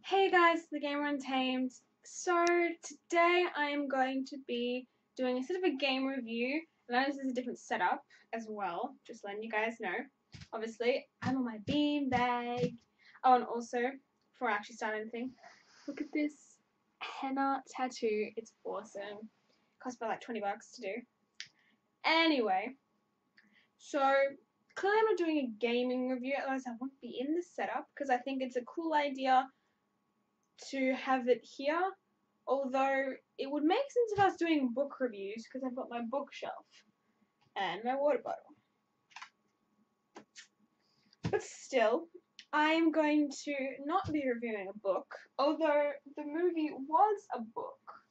Hey guys, the Gamer Untamed. So today I am going to be doing a sort of a game review. And I know this is a different setup as well, just letting you guys know. Obviously, I'm on my beanbag. Oh, and also, before I actually start anything, look at this henna tattoo. It's awesome. Cost about like 20 bucks to do. Anyway, so clearly I'm not doing a gaming review, otherwise I won't be in this setup because I think it's a cool idea to have it here, although it would make sense if I was doing book reviews because I've got my bookshelf and my water bottle. But still, I'm going to not be reviewing a book, although the movie was a book,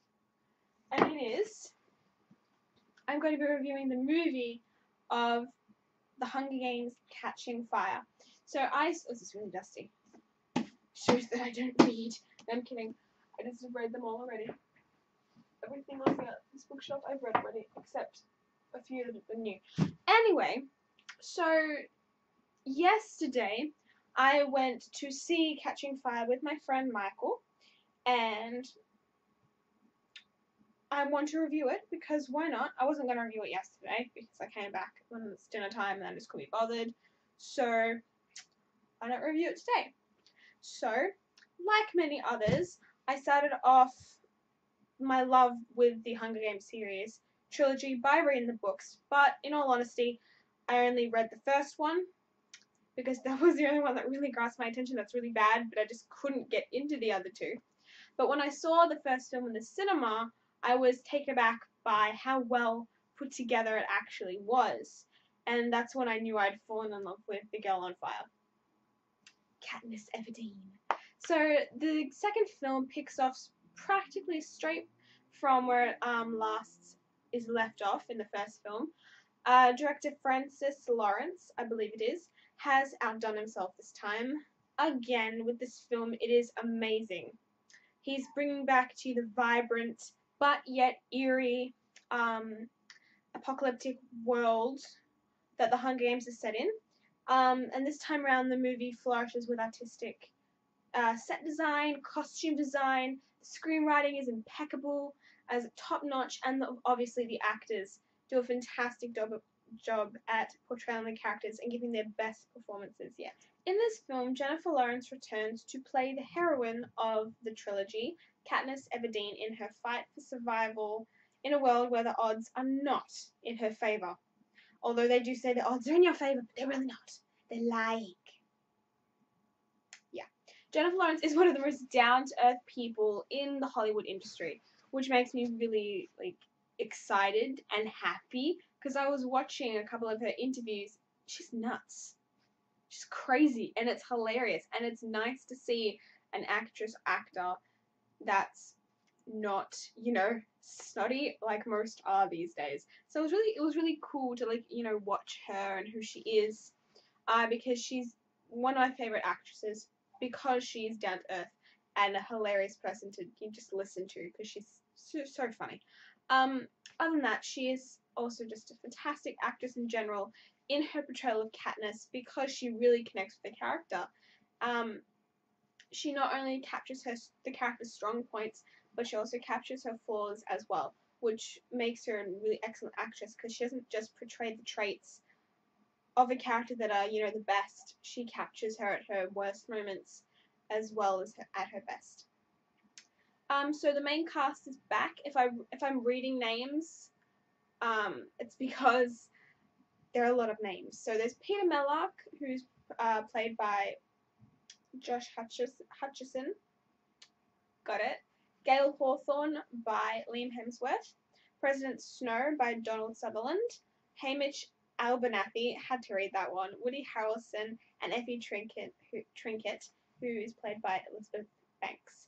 and it is. I'm going to be reviewing the movie of The Hunger Games Catching Fire. Oh, this is really dusty. Shows that I don't read. No, I'm kidding. I just have read them all already. Everything on this bookshelf I've read already, except a few that are new. Anyway, so yesterday I went to see Catching Fire with my friend Michael, and I want to review it because why not? I wasn't going to review it yesterday because I came back when it's dinner time and I just couldn't be bothered. So I don't review it today. So, like many others, I started off my love with the Hunger Games series trilogy by reading the books, but in all honesty, I only read the first one because that was the only one that really grasped my attention. That's really bad, but I just couldn't get into the other two. But when I saw the first film in the cinema, I was taken aback by how well put together it actually was. And that's when I knew I'd fallen in love with The Girl on Fire. Katniss Everdeen. So the second film picks off practically straight from where it last is left off in the first film. Director Francis Lawrence, I believe it is, has outdone himself this time. Again, with this film, it is amazing. He's bringing back to you the vibrant but yet eerie apocalyptic world that the Hunger Games is set in. And this time around, the movie flourishes with artistic set design, costume design. The screenwriting is impeccable, as top-notch, and obviously the actors do a fantastic job at portraying the characters and giving their best performances yet. In this film, Jennifer Lawrence returns to play the heroine of the trilogy, Katniss Everdeen, in her fight for survival in a world where the odds are not in her favour. Although they do say the odds are in your favour, but they're really not. They're lying. Yeah. Jennifer Lawrence is one of the most down-to-earth people in the Hollywood industry, which makes me really excited and happy because I was watching a couple of her interviews. She's nuts. She's crazy, and it's hilarious, and it's nice to see an actor that's not, snotty like most are these days. So it was really cool to watch her and who she is, because she's one of my favorite actresses because she's down to earth and a hilarious person to just listen to because she's so funny. Other than that, she is also just a fantastic actress in general in her portrayal of Katniss because she really connects with the character. She not only captures the character's strong points, but she also captures her flaws as well, which makes her a really excellent actress because she doesn't just portray the traits of a character that are, the best. She captures her at her worst moments as well as at her best. So the main cast is back. If I'm reading names, it's because there are a lot of names. So there's Peter Mellark, who's played by Josh Hutcherson. Got it. Gale Hawthorne by Liam Hemsworth. President Snow by Donald Sutherland. Hamish Abernathy, had to read that one. Woody Harrelson and Effie Trinket, who is played by Elizabeth Banks.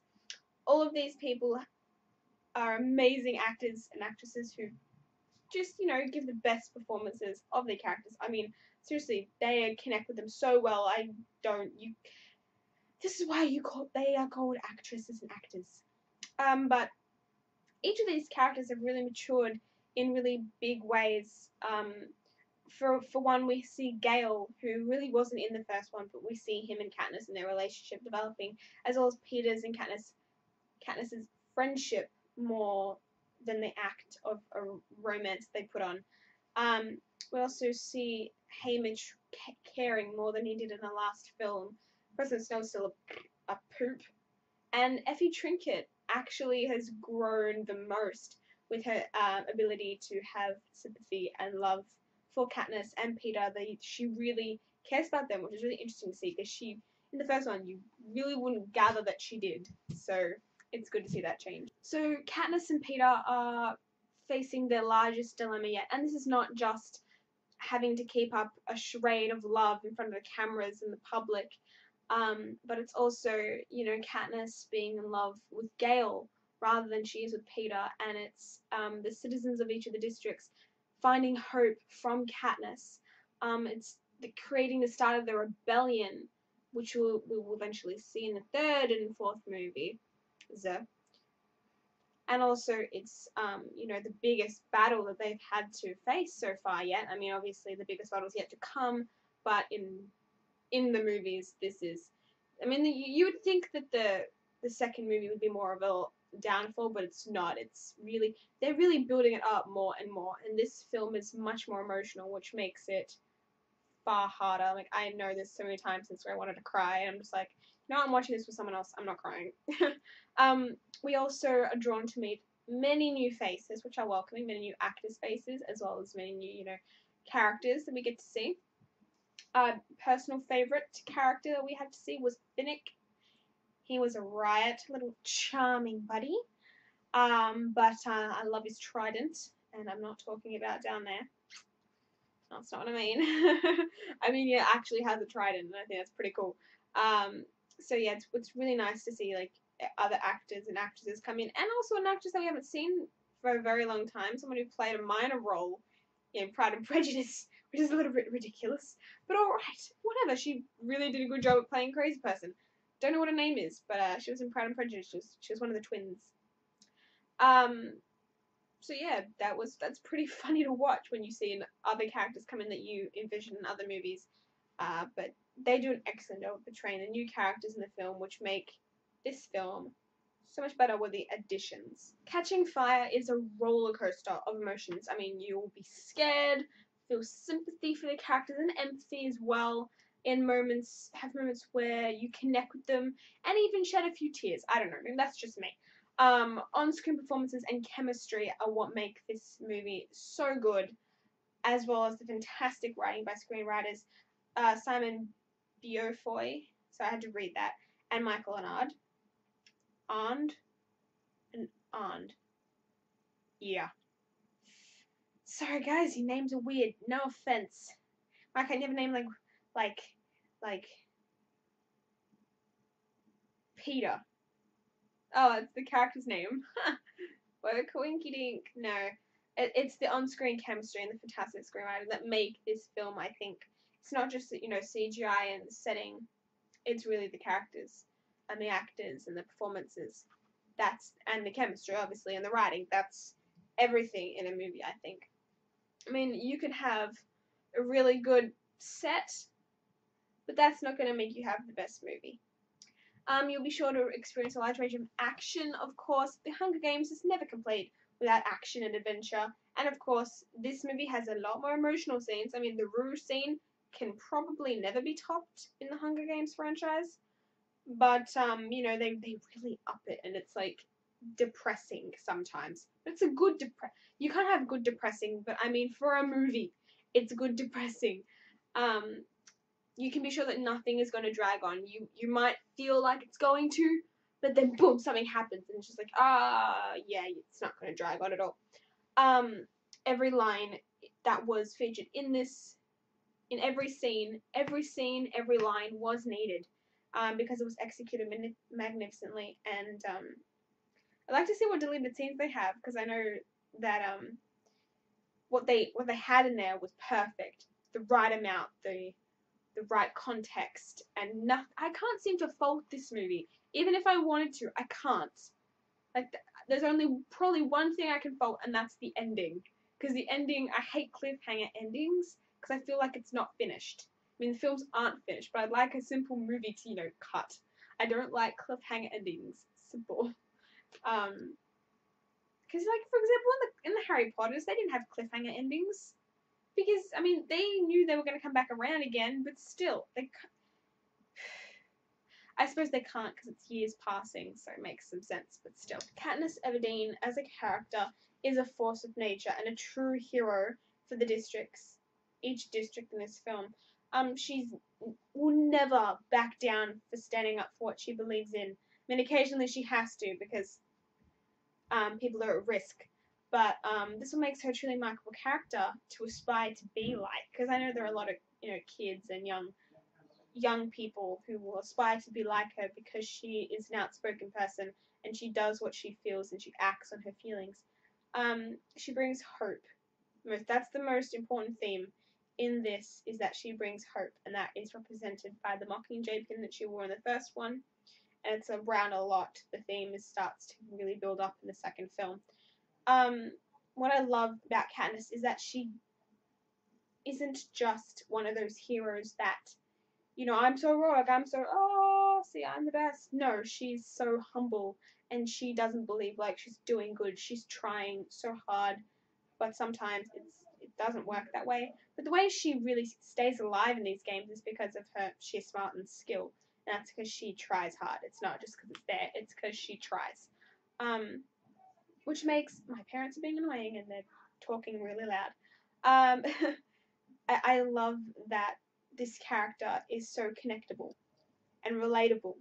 All of these people are amazing actors and actresses who just, give the best performances of their characters. I mean, seriously, they connect with them so well. This is why they are called actresses and actors. But each of these characters have really matured in really big ways for one, we see Gale, who really wasn't in the first one, but we see him and Katniss and their relationship developing, as well as Peter's and Katniss's friendship more than the act of a romance they put on. We also see Haymitch caring more than he did in the last film. President Snow's still a poop. And Effie Trinket actually has grown the most with her ability to have sympathy and love for Katniss and Peter. She really cares about them, which is really interesting to see because in the first one, you really wouldn't gather that she did. So it's good to see that change. So Katniss and Peter are facing their largest dilemma yet, and this is not just having to keep up a charade of love in front of the cameras and the public, but it's also, Katniss being in love with Gale rather than she is with Peter, and it's the citizens of each of the districts finding hope from Katniss. It's creating the start of the rebellion, which we will eventually see in the third and fourth movie. And also, it's the biggest battle that they've had to face so far yet. I mean, obviously the biggest battle is yet to come, but in the movies, this is. I mean, you would think that the second movie would be more of a downfall, but it's not. They're really building it up more and more, and this film is much more emotional, which makes it far harder. Like, I know there's so many times since where I wanted to cry, and I'm just like, no, I'm watching this with someone else. I'm not crying. We also are drawn to meet many new faces, which are welcoming, many new actors' faces, as well as many new, characters that we get to see. Personal favourite character that we had to see was Finnick. He was a riot, little charming buddy. But I love his trident, and I'm not talking about down there. That's not what I mean. I mean, he actually has a trident, and I think that's pretty cool. So yeah, it's really nice to see like other actors and actresses come in, and also an actress that we haven't seen for a very long time, someone who played a minor role in Pride and Prejudice, which is a little bit ridiculous, but alright, whatever. She really did a good job at playing crazy person. Don't know what her name is, but she was in Pride and Prejudice. She was one of the twins. So yeah, that's pretty funny to watch when you see other characters come in that you envision in other movies. But they do an excellent job of portraying the new characters in the film, which make this film so much better with the additions. Catching Fire is a roller coaster of emotions. I mean, you'll be scared, feel sympathy for the characters and empathy as well. Have moments where you connect with them and even shed a few tears. I don't know, that's just me. On-screen performances and chemistry are what make this movie so good, as well as the fantastic writing by screenwriters Simon Beaufoy, so I had to read that, and Michael Arndt. Arndt. Yeah. Sorry guys, your names are weird. No offense. Why can't you have a name like Peter? Oh, it's the character's name. What a coinky dink. No. It's the on-screen chemistry and the fantastic screenwriting that make this film, I think. It's not just, CGI and the setting. It's really the characters and the actors and the performances. And the chemistry, obviously, and the writing. That's everything in a movie, I think. I mean, you could have a really good set, but that's not going to make you have the best movie. You'll be sure to experience a large range of action, of course. The Hunger Games is never complete without action and adventure. And of course, this movie has a lot more emotional scenes. I mean, the Rue scene can probably never be topped in the Hunger Games franchise. But, they really up it, and it's, like, depressing sometimes. But it's a good you can't have good depressing, but, I mean, for a movie, it's good depressing. You can be sure that nothing is going to drag on. You might feel like it's going to, but then boom, something happens, and it's just like, yeah, it's not going to drag on at all. Every line that was featured in every scene, every line was needed, because it was executed magnificently, and I'd like to see what deleted scenes they have, because I know that what they had in there was perfect, the right amount, the right context, and I can't seem to fault this movie. Even if I wanted to, I can't. Like, there's only probably one thing I can fault, and that's the ending. Because the ending, I hate cliffhanger endings, because I feel like it's not finished. I mean, the films aren't finished, but I'd like a simple movie to, cut. I don't like cliffhanger endings. Simple. Because, like, for example, in the Harry Potters, they didn't have cliffhanger endings. Because, I mean, they knew they were going to come back around again, but still, I suppose they can't because it's years passing, so it makes some sense, but still. Katniss Everdeen, as a character, is a force of nature and a true hero for the districts, each district in this film. She will never back down for standing up for what she believes in. I mean, occasionally she has to because people are at risk. But this what makes her a truly remarkable character to aspire to be like. Because I know there are a lot of kids and young people who will aspire to be like her because she is an outspoken person and she does what she feels and she acts on her feelings. She brings hope. That's the most important theme in this, is that she brings hope, and that is represented by the Mockingjay pin that she wore in the first one, and it's around a lot. The theme starts to really build up in the second film. What I love about Katniss is that she isn't just one of those heroes that, I'm so heroic, I'm the best. No, she's so humble, and she doesn't believe like she's doing good. She's trying so hard, but sometimes it doesn't work that way. But the way she really stays alive in these games is because of her sheer smart and skill, and that's because she tries hard. It's not just because it's there, it's because she tries. Which makes, my parents are being annoying and they're talking really loud. I love that this character is so connectable and relatable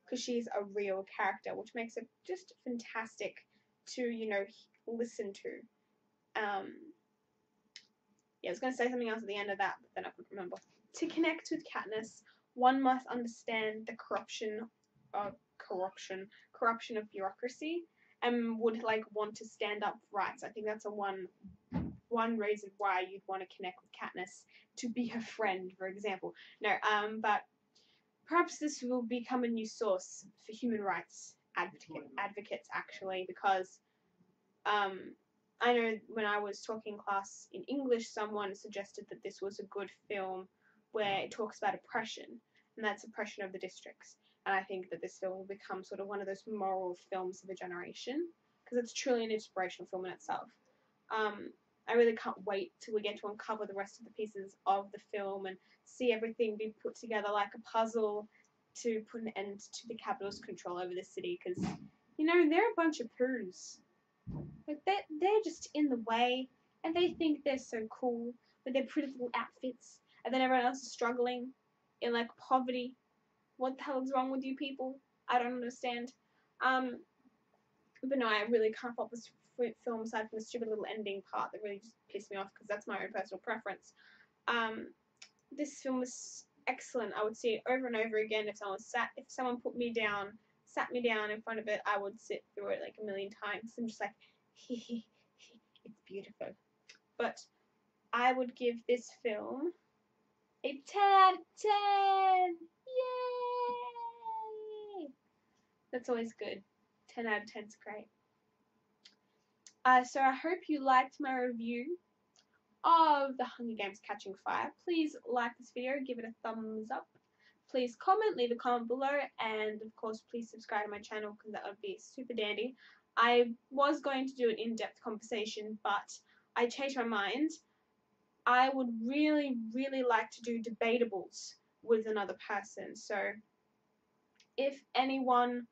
because she's a real character, which makes it just fantastic to, listen to. I was going to say something else at the end of that, but then I couldn't remember. To connect with Katniss, one must understand the corruption of bureaucracy and would want to stand up for rights. I think that's one reason why you'd want to connect with Katniss, to be her friend, for example. No, but perhaps this will become a new source for human rights advocates actually, because I know when I was talking in class in English, someone suggested that this was a good film where it talks about oppression, and that's oppression of the districts. And I think that this film will become sort of one of those moral films of a generation, because it's truly an inspirational film in itself. I really can't wait till we get to uncover the rest of the pieces of the film and see everything be put together like a puzzle to put an end to the Capitol's control over the city, because, they're a bunch of poos. Like, they're just in the way, and they think they're so cool with their pretty little outfits, and then everyone else is struggling in, poverty. What the hell is wrong with you people? I don't understand. But no, I really can't fault this film aside from the stupid little ending part that really just pissed me off, because that's my own personal preference. This film was excellent. I would see it over and over again. If someone sat me down in front of it, I would sit through it like a million times. I'm just like, it's beautiful. But I would give this film a 10 out of 10. Yay! That's always good. 10 out of 10 is great. So I hope you liked my review of The Hunger Games Catching Fire. Please like this video, give it a thumbs up. Please comment, leave a comment below, and of course please subscribe to my channel, because that would be super dandy. I was going to do an in-depth conversation, but I changed my mind. I would really, really like to do debatables with another person. So if anyone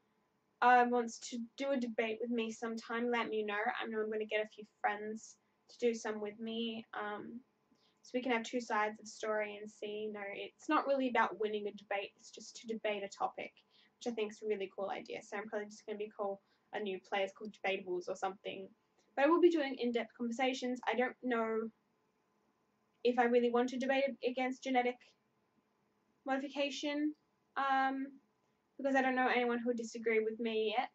wants to do a debate with me sometime, let me know. I know I'm going to get a few friends to do some with me, so we can have two sides of the story and see. It's not really about winning a debate, it's just to debate a topic, which I think is a really cool idea. So I'm probably just going to call a new place called Debatables or something. But I will be doing in-depth conversations. I don't know if I really want to debate against genetic modification, because I don't know anyone who would disagree with me yet.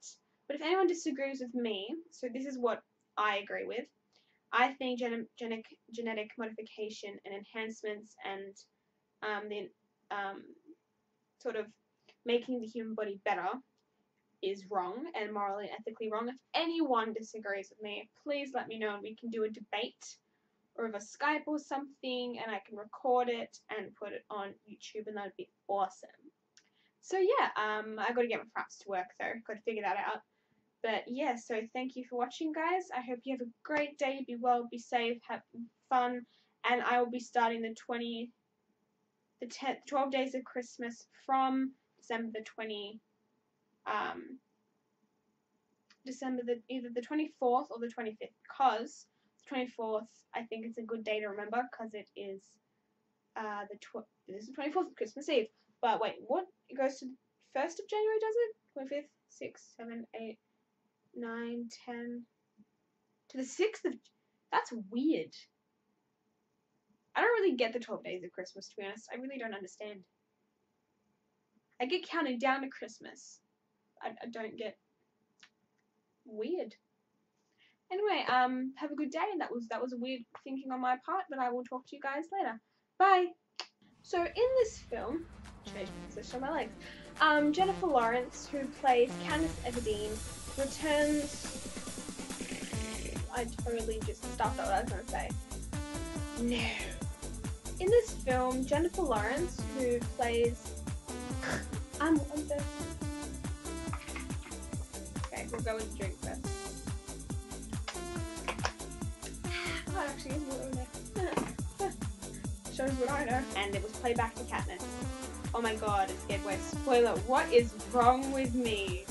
But if anyone disagrees with me, so this is what I agree with. I think genetic modification and enhancements and sort of making the human body better is wrong and morally and ethically wrong. If anyone disagrees with me, please let me know and we can do a debate or over Skype or something, and I can record it and put it on YouTube, and that'd be awesome. So yeah, I gotta get my fraps to work though. Gotta figure that out. But yeah, so thank you for watching, guys. I hope you have a great day. Be well, be safe, have fun, and I will be starting the 12 days of Christmas from December the either the 24th or the 25th, because the 24th I think it's a good day to remember because it is this is the 24th of Christmas Eve. But wait, what? It goes to the 1st of January, does it? 25th, 6th, 7th, 8th, 9, 10 to the 6th of. That's weird. I don't really get the 12 days of Christmas, to be honest. I really don't understand. I get counted down to Christmas. I don't get. Weird. Anyway, have a good day. That was weird thinking on my part, but I will talk to you guys later. Bye. So in this film, change the position of my legs. Jennifer Lawrence, who plays Katniss Everdeen, returns. I totally just stopped what I was gonna say. No. In this film, Jennifer Lawrence, who plays Okay, we'll go with the drink first. That actually is what shows what I know. And it was playback to Katniss. Oh my god, it's Getaway. Spoiler, what is wrong with me?